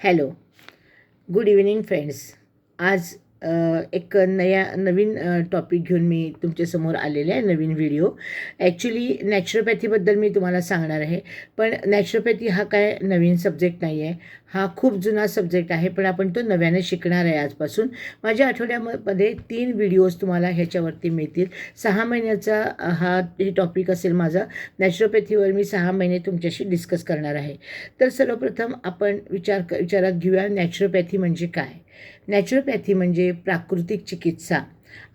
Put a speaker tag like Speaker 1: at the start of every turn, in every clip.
Speaker 1: Hello, good evening friends. आज एक नवीन topic घेऊन मी तुमच्यासमोर आलेले आहे, नवीन व्हिडिओ. ॲक्च्युली नॅचरोपॅथीबद्दल मी तुम्हाला सांगणार आहे. पण नॅचरोपॅथी हा काय नवीन सब्जेक्ट नाही आहे, हा खूप जुना सब्जेक्ट आहे, पण आपण तो नव्याने शिकणार आहे आजपासून. माझ्या आठवड्यामध्ये 3 व्हिडिओज तुम्हाला ह्याच्यावरती मिळतील. 6 महिन्याचा हे टॉपिक असेल माझा. नॅचरोपॅथीवर मी 6 महिने तुमच्याशी डिस्कस करणार आहे. तर सर्वप्रथम आपण विचारात घेऊया, नॅचरोपॅथी म्हणजे काय. नॅचरोपॅथी म्हणजे प्राकृतिक चिकित्सा.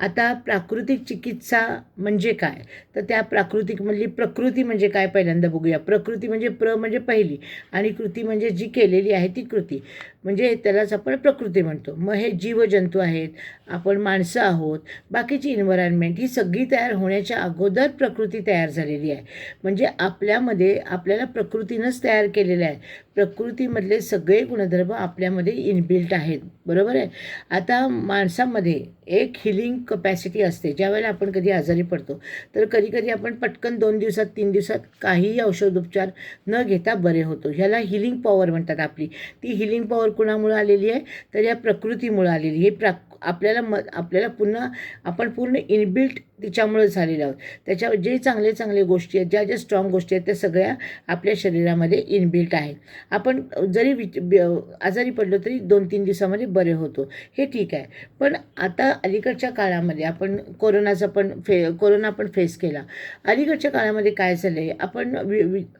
Speaker 1: आता प्राकृतिक चिकित्सा म्हणजे काय, तर त्या प्राकृतिकमधली प्रकृती म्हणजे काय पहिल्यांदा बघूया. प्रकृती म्हणजे म्हणजे पहिली, आणि कृती म्हणजे जी केलेली आहे ती कृती, म्हणजे त्यालाच आपण प्रकृती म्हणतो. मग हे जीवजंतू आहेत, आपण माणसं आहोत, बाकीची एन्व्हायरमेंट ही सगळी तयार होण्याच्या अगोदर प्रकृती तयार झालेली आहे. म्हणजे आपल्यामध्ये आपल्याला प्रकृतीनंच तयार केलेलं आहे. प्रकृतीमधले सगळे गुणधर्म आपल्यामध्ये इनबिल्ट आहेत, बरोबर आहे. आता माणसामध्ये एक हिलिंग कपॅसिटी असते. ज्यावेळेला आपण कधी आजारी पडतो, तर कधी आपण पटकन 2 दिवसात 3 दिवसात काहीही औषधोपचार न घेता बरे होतो. ह्याला हिलिंग पॉवर म्हणतात आपली. ती हिलिंग पॉवर कुणामुळे आलेली आहे, तर या प्रकृतीमुळे आलेली. हे आपल्याला पुन्हा आपण पूर्ण इनबिल्ट तिच्यामुळे झालेलं आहोत. त्याच्या जे चांगले गोष्टी आहेत, ज्या स्ट्रॉंग गोष्टी आहेत, त्या सगळ्या आपल्या शरीरामध्ये इनबिल्ट आहेत. आपण जरी आजारी पडलो तरी 2-3 दिवसामध्ये बरे होतो, हे ठीक आहे. पण आता अलीकडच्या काळामध्ये आपण कोरोना पण फेस केला. अलीकडच्या काळामध्ये काय झालं आहे, आपण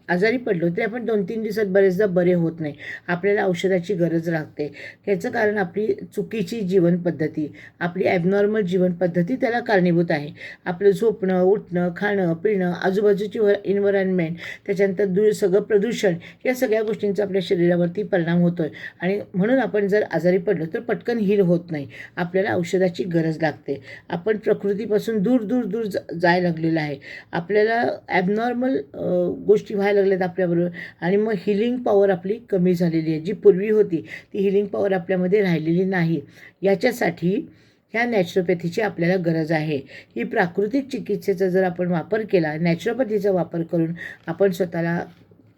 Speaker 1: आजारी पडलो तरी आपण 2-3 दिवसात बरेचदा बरे होत नाही. आपल्याला औषधाची गरज लागते. ह्याचं कारण आपली चुकीची जीवनपद्धती, आपली ॲबनॉर्मल जीवनपद्धती त्याला कारणीभूत आहे. आपलं झोपणं, उठणं, खाणं, पिणं, आजूबाजूची एन्व्हायरमेंट, त्याच्यानंतर सगळं प्रदूषण, या सगळ्या गोष्टींचा आपल्या शरीरावरती परिणाम होतो आहे. आणि म्हणून आपण जर आजारी पडलो तर पटकन हील होत नाही, आपल्याला औषधाची गरज लागते. आपण प्रकृतीपासून दूर जायला लागलेलं आहे. आपल्याला ॲबनॉर्मल गोष्टी व्हायला लागल्यात आपल्याबरोबर, आणि मग हिलिंग पॉवर आपली कमी झालेली आहे. जी पूर्वी होती ती हिलिंग पॉवर आपल्यामध्ये राहिलेली नाही. याच्यासाठी ह्या नॅचरोपॅथीची आपल्याला गरज आहे. ही प्राकृतिक चिकित्सेचा जर आपण वापर केला, नॅचरोपॅथीचा वापर करून आपण स्वतःला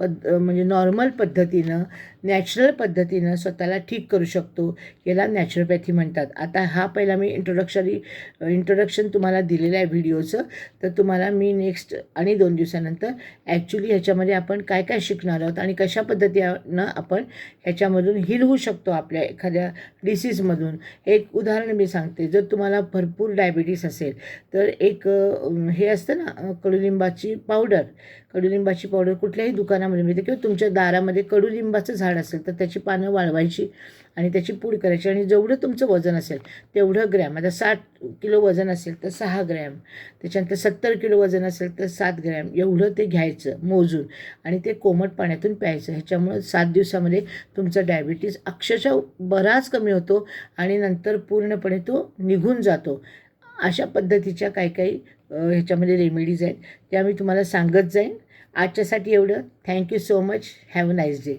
Speaker 1: म्हणजे नॉर्मल पद्धतीनं, नॅचरल पद्धतीनं स्वतःला ठीक करू शकतो. याला नॅचरोपॅथी म्हणतात. आता हा पहिला मी इंट्रोडक्शन तुम्हाला दिलेलं आहे व्हिडिओचं. तर तुम्हाला मी नेक्स्ट आणि 2 दिवसानंतर ॲक्च्युली ह्याच्यामध्ये आपण काय काय शिकणार आहोत आणि कशा पद्धतीनं आपण ह्याच्यामधून हील होऊ शकतो आपल्या एखाद्या डिसीजमधून. एक उदाहरण मी सांगते. जर तुम्हाला भरपूर डायबिटीस असेल तर एक हे असतं ना, कडुलिंबाची पावडर कुठल्याही दुकानामध्ये मिळते, किंवा तुमच्या दारामध्ये कडुलिंबाचं झाड असेल तर त्याची पानं वाळवायची आणि त्याची पूड करायची, आणि जेवढं तुमचं वजन असेल तेवढं ग्रॅम, आता 60 किलो वजन असेल तर 6 ग्रॅम, त्याच्यानंतर 70 किलो वजन असेल तर 7 ग्रॅम, एवढं ते घ्यायचं मोजून आणि ते कोमट पाण्यातून प्यायचं. ह्याच्यामुळे 7 दिवसामध्ये तुमचा डायबिटीस अक्षरशः बराच कमी होतो आणि नंतर पूर्णपणे तो निघून जातो. अशा पद्धतीच्या काही ह्याच्यामध्ये रेमेडीज आहेत, त्या मी तुम्हाला सांगत जाईन. आजच्यासाठी एवढं. Thank you so much. Have a nice day.